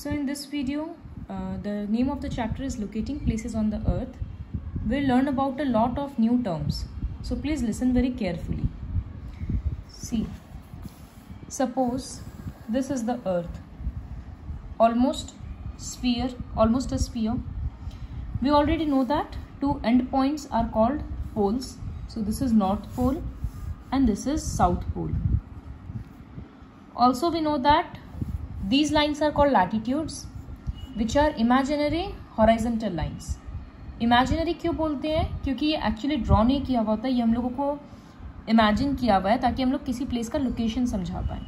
So in this video, the name of the chapter is Locating Places on the Earth. We'll learn about a lot of new terms. So please listen very carefully. See, suppose this is the Earth, almost a sphere. We already know that two endpoints are called poles. So this is North Pole and this is South Pole. Also we know that these lines are called latitudes, which are imaginary horizontal lines. Imaginary क्यों बोलते हैं? क्योंकि ये actually draw नहीं किया हुआ होता, ये हम लोगों को इमेजिन किया हुआ है ताकि हम लोग किसी प्लेस का लोकेशन समझा पाएँ.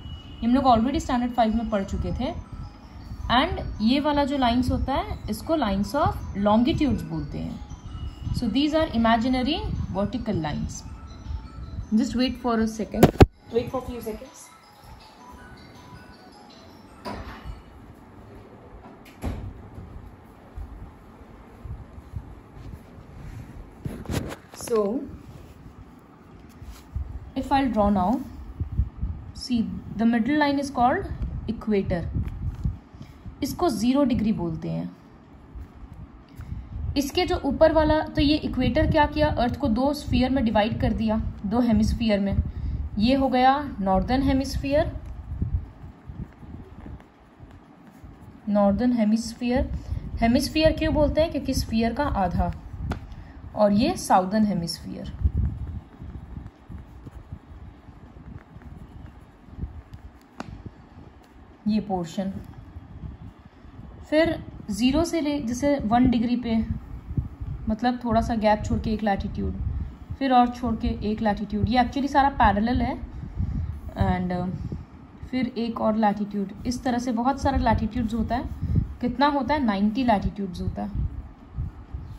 हम लोग ऑलरेडी स्टैंडर्ड 5 में पढ़ चुके थे. एंड ये वाला जो लाइन्स होता है इसको लाइन्स ऑफ लॉन्गिट्यूड्स बोलते हैं. So these are imaginary vertical lines. Just wait for a second, wait for few seconds. So if I'll draw now, see the middle line is called equator. इसको 0 degree बोलते हैं. इसके जो ऊपर वाला, तो ये इक्वेटर क्या किया, अर्थ को दो स्फीयर में डिवाइड कर दिया, दो हेमिस्फीयर में. ये हो गया northern hemisphere, northern hemisphere. Hemisphere क्यों बोलते हैं? क्योंकि स्फीयर का आधा. और ये साउदर्न हेमिस्फीयर. ये पोर्शन. फिर 0 से ले, जैसे 1 डिग्री पे, मतलब थोड़ा सा गैप छोड़ के एक लैटिट्यूड, फिर और छोड़ के एक लैटिट्यूड. ये एक्चुअली सारा पैरेलल है. एंड फिर एक और लैटिट्यूड. इस तरह से बहुत सारा लैटिट्यूड्स होता है. कितना होता है? 90 लैटिट्यूड्स होता है.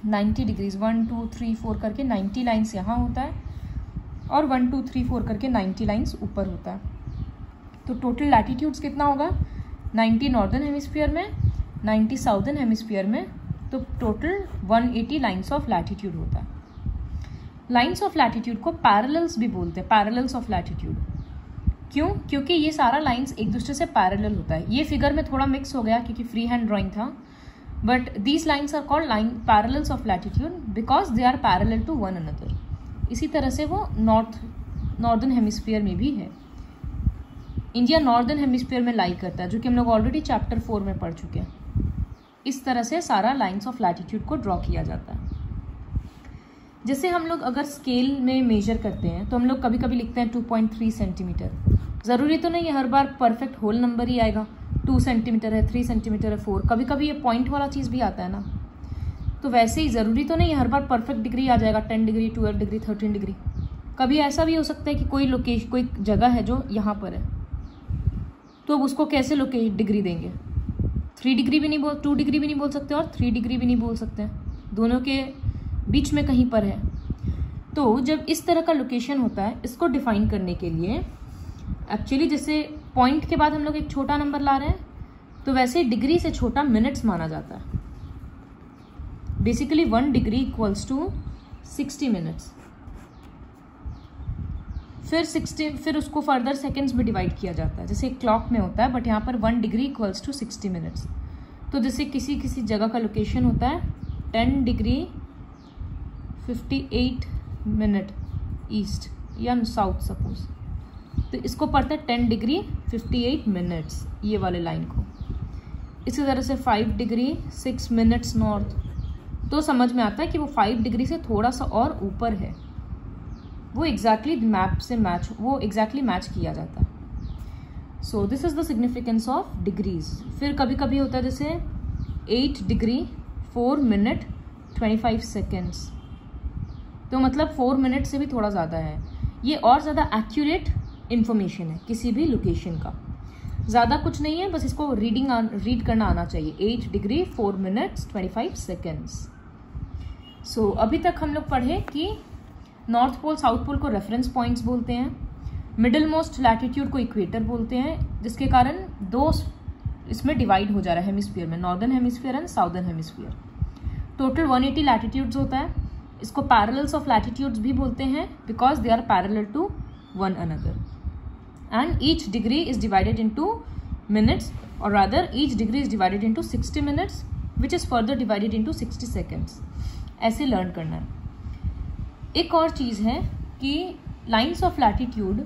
90 डिग्रीज, 1 2 3 4 करके 90 लाइन्स यहाँ होता है और 1 2 3 4 करके 90 लाइन्स ऊपर होता है. तो टोटल लैटिट्यूड्स कितना होगा? 90 नॉर्दर्न हेमिस्फीयर में, 90 साउदर्न हेमिस्फीयर में. तो टोटल 180 लाइन्स ऑफ लैटिट्यूड होता है. लाइन्स ऑफ लैटिट्यूड को पैरेलल्स भी बोलते हैं, पैरेलल्स ऑफ लैटिट्यूड. क्यों? क्योंकि ये सारा लाइन्स एक दूसरे से पैरेलल होता है. ये फिगर में थोड़ा मिक्स हो गया क्योंकि फ्री हैंड ड्राइंग था. But these lines are called parallels of latitude because they are parallel to one another. इसी तरह से वो नॉर्दर्न हेमिस्फीयर में भी है. इंडिया नॉर्दर्न हेमिस्फीयर में लाई करता है, जो कि हम लोग ऑलरेडी चैप्टर 4 में पढ़ चुके हैं. इस तरह से सारा लाइन्स ऑफ लैटिट्यूड को ड्रॉ किया जाता है. जैसे हम लोग अगर स्केल में मेजर करते हैं तो हम लोग कभी कभी लिखते हैं 2.3 सेंटीमीटर. ज़रूरी तो नहीं है हर बार परफेक्ट होल नंबर ही आएगा. 2 सेंटीमीटर है, 3 सेंटीमीटर है, 4. कभी कभी ये पॉइंट वाला चीज़ भी आता है ना. तो वैसे ही ज़रूरी तो नहीं है हर बार परफेक्ट डिग्री आ जाएगा. 10 डिग्री, 12 डिग्री, 13 डिग्री. कभी ऐसा भी हो सकता है कि कोई लोकेशन, कोई जगह है जो यहाँ पर है, तो अब उसको कैसे डिग्री देंगे? 3 डिग्री भी नहीं 2 डिग्री भी नहीं बोल सकते और 3 डिग्री भी नहीं बोल सकते. दोनों के बीच में कहीं पर है. तो जब इस तरह का लोकेशन होता है, इसको डिफाइन करने के लिए एक्चुअली जैसे पॉइंट के बाद हम लोग एक छोटा नंबर ला रहे हैं, तो वैसे डिग्री से छोटा मिनट्स माना जाता है. Basically 1 degree equals to 60 minutes. फिर उसको फर्दर सेकेंड्स में डिवाइड किया जाता है, जैसे क्लॉक में होता है, बट यहाँ पर 1 डिग्री इक्वल्स टू 60 मिनट्स. तो जैसे किसी जगह का लोकेशन होता है 10 डिग्री 58 मिनट ईस्ट या साउथ सपोज, तो इसको पढ़ते हैं 10 डिग्री 58 मिनट्स, ये वाले लाइन को. इसी तरह से 5 डिग्री 6 मिनट्स नॉर्थ. तो समझ में आता है कि वो 5 डिग्री से थोड़ा सा और ऊपर है. वो एग्जैक्टली मैप से मैच किया जाता है. So this is the significance of degrees. फिर कभी कभी होता है जैसे 8 डिग्री 4 मिनट 25 सेकेंड्स. तो मतलब 4 मिनट से भी थोड़ा ज़्यादा है. ये और ज़्यादा एक्यूरेट इन्फॉर्मेशन है किसी भी लोकेशन का. ज़्यादा कुछ नहीं है, बस इसको रीड करना आना चाहिए. 8 डिग्री 4 मिनट्स 25 सेकेंड्स. सो अभी तक हम लोग पढ़े कि नॉर्थ पोल साउथ पोल को रेफरेंस पॉइंट्स बोलते हैं. मिडिल मोस्ट लैटिट्यूड को इक्वेटर बोलते हैं, जिसके कारण दो इसमें डिवाइड हो जा रहा है हेमिस्फीयर में, northern hemisphere and southern hemisphere. Total 180 latitudes होता है. इसको पैरेलल्स ऑफ लैटिट्यूड्स भी बोलते हैं because they are parallel to one another. and each degree is divided into minutes or rather each degree is divided into 60 minutes which is further divided into 60 seconds. ऐसे learn करना है. एक और चीज़ है कि लाइन्स ऑफ लैटिट्यूड,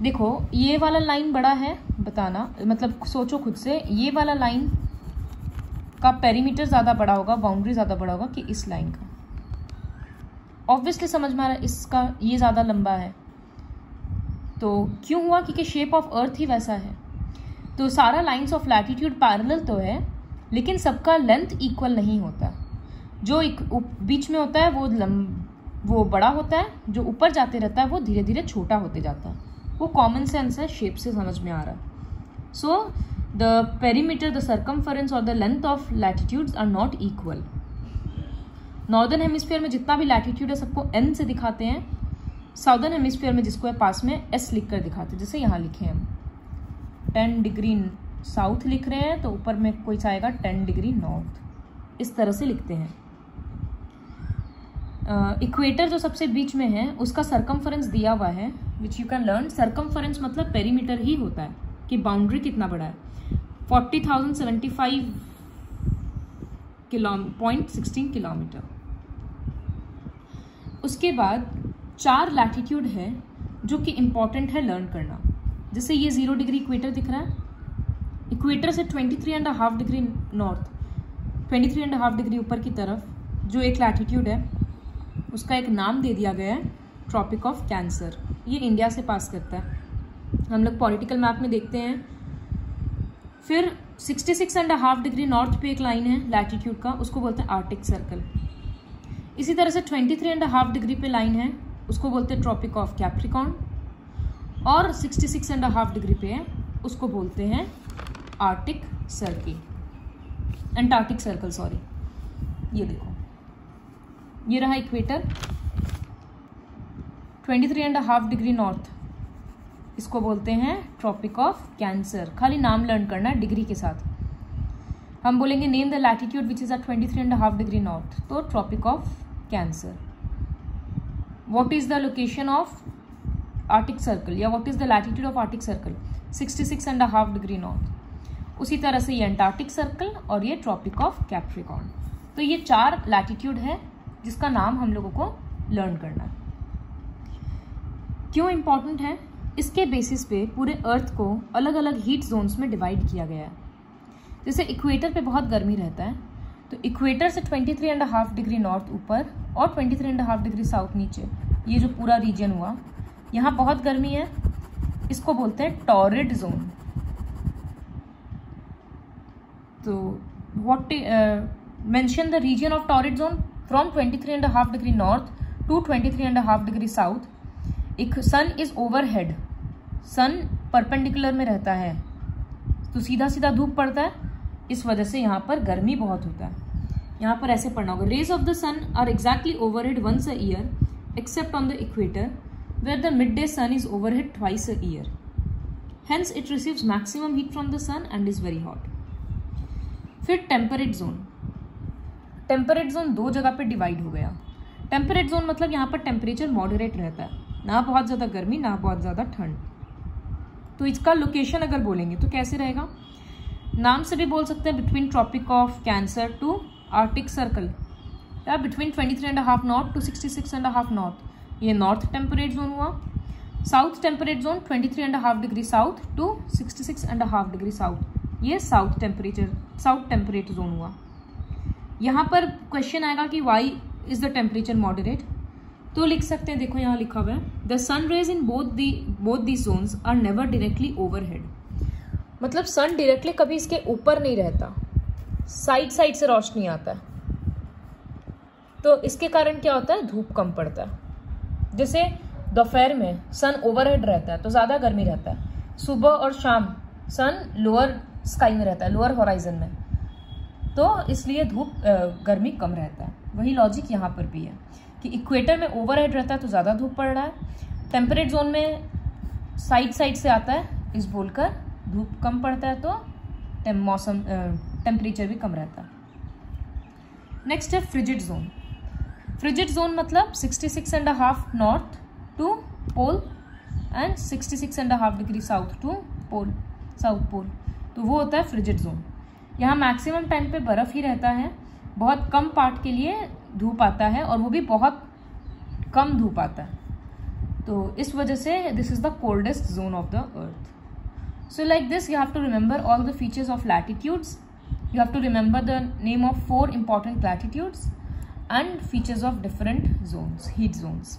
देखो ये वाला लाइन बड़ा है, बताना मतलब सोचो खुद से, ये वाला लाइन का पेरीमीटर ज़्यादा बड़ा होगा, बाउंड्री ज़्यादा बड़ा होगा कि इस लाइन का. ऑब्वियसली समझ में आ रहा है, इसका ये ज़्यादा लंबा है. तो क्यों हुआ? क्योंकि शेप ऑफ अर्थ ही वैसा है. तो सारा लाइंस ऑफ लैटिट्यूड पैरेलल तो है, लेकिन सबका लेंथ इक्वल नहीं होता. जो बीच में होता है वो बड़ा होता है, जो ऊपर जाते रहता है वो धीरे धीरे छोटा होते जाता है. वो कॉमन सेंस है, शेप से समझ में आ रहा है. So the perimeter, the circumference और the length of latitudes are not equal. Northern hemisphere में जितना भी लैटिट्यूड है सबको एन से दिखाते हैं. साउदर्न हेमिस्फीयर में जिसको है पास में एस लिख कर दिखाते हैं. जैसे यहाँ लिखे हम 10 डिग्री साउथ लिख रहे हैं तो ऊपर में कोई आएगा 10 डिग्री नॉर्थ. इस तरह से लिखते हैं. इक्वेटर जो सबसे बीच में है उसका सर्कमफरेंस दिया हुआ है, which you can learn. Circumference मतलब पेरीमीटर ही होता है कि बाउंड्री कितना बड़ा है. 40,075.16 किलोमीटर. उसके बाद 4 लैटिट्यूड है जो कि इम्पॉर्टेंट है लर्न करना. जैसे ये 0 डिग्री इक्वेटर दिख रहा है. इक्वेटर से 23.5 डिग्री नॉर्थ, 23.5 डिग्री ऊपर की तरफ जो एक लैटिट्यूड है उसका एक नाम दे दिया गया है ट्रॉपिक ऑफ कैंसर. ये इंडिया से पास करता है, हम लोग पॉलिटिकल मैप में देखते हैं. फिर 66.5 डिग्री नॉर्थ पे एक लाइन है लैटिट्यूड का, उसको बोलते हैं आर्टिक सर्कल. इसी तरह से 23.5 डिग्री पे लाइन है, उसको बोलते हैं ट्रॉपिक ऑफ कैप्रिकॉर्न. और 66.5 डिग्री पे है, उसको बोलते हैं Arctic circle, Antarctic circle sorry. ये देखो, ये रहा इक्वेटर 23.5 डिग्री नॉर्थ, इसको बोलते हैं ट्रॉपिक ऑफ कैंसर. खाली नाम लर्न करना है डिग्री के साथ. हम बोलेंगे name the latitude which is at 23.5 degree north, तो Tropic of Cancer. What is the location of Arctic circle या what is the latitude of Arctic Circle? 66.5 degree north. उसी तरह से ये एंटार्क्टिक सर्कल और ये ट्रॉपिक ऑफ कैप्रिकॉर्न. तो ये 4 लैटिट्यूड है जिसका नाम हम लोगों को लर्न करना है. क्यों इंपॉर्टेंट है? इसके बेसिस पे पूरे अर्थ को अलग अलग हीट जोन्स में डिवाइड किया गया है. जैसे इक्वेटर पे बहुत गर्मी रहता है, तो इक्वेटर से 23.5 डिग्री नॉर्थ ऊपर और 23.5 डिग्री साउथ नीचे, ये जो पूरा रीजन हुआ, यहाँ बहुत गर्मी है, इसको बोलते हैं टॉरिड जोन. तो what mention the region of torrid zone from 23.5 degree north to 23.5 degree south. एक sun is overhead, sun perpendicular में रहता है तो सीधा सीधा धूप पड़ता है, इस वजह से यहाँ पर गर्मी बहुत होता है. यहाँ पर ऐसे पढ़ना होगा, rays of the sun are exactly overhead once a year except on the equator where the midday sun is overhead twice a year. Hence it receives maximum heat from the sun and is very hot. फिर temperate zone. Temperate zone 2 जगह पे divide हो गया. Temperate zone मतलब यहाँ पर temperature moderate रहता है, ना बहुत ज़्यादा गर्मी ना बहुत ज़्यादा ठंड. तो इसका लोकेशन अगर बोलेंगे तो कैसे रहेगा? नाम से भी बोल सकते हैं, between tropic of cancer to arctic circle, या बिटवीन 23.5 नॉर्थ टू 66.5 नॉर्थ. ये नॉर्थ टेम्परेट जोन हुआ. South temperate zone 23.5 degree south to 66.5 degree south, ये साउथ टेम्परेट जोन हुआ. यहाँ पर क्वेश्चन आएगा कि why is the temperature moderate, तो लिख सकते हैं, देखो यहाँ लिखा हुआ है, the sun rays in both these zones are never directly overhead. मतलब सन डायरेक्टली कभी इसके ऊपर नहीं रहता, साइड से रोशनी आता है, तो इसके कारण क्या होता है, धूप कम पड़ता है. जैसे दोपहर में सन ओवरहेड रहता है तो ज़्यादा गर्मी रहता है, सुबह और शाम सन लोअर स्काई में रहता है, लोअर होराइजन में, तो इसलिए धूप गर्मी कम रहता है. वही लॉजिक यहाँ पर भी है कि इक्वेटर में ओवरहेड रहता है तो ज़्यादा धूप पड़ रहा है, टेम्परेट जोन में साइड से आता है इस बोलकर धूप कम पड़ता है, तो टेम्परेचर भी कम रहता है. नेक्स्ट है फ्रिजिड जोन. फ्रिजिड जोन मतलब 66.5 north to pole and 66.5 degree south to pole, south pole. तो वो होता है फ्रिजिड जोन। यहाँ मैक्सिमम टाइम पे बर्फ़ ही रहता है, बहुत कम पार्ट के लिए धूप आता है और वो भी बहुत कम धूप आता है, तो इस वजह से this is the coldest zone of the earth. So like this you have to remember all the features of latitudes, you have to remember the name of 4 important latitudes and features of different zones, heat zones.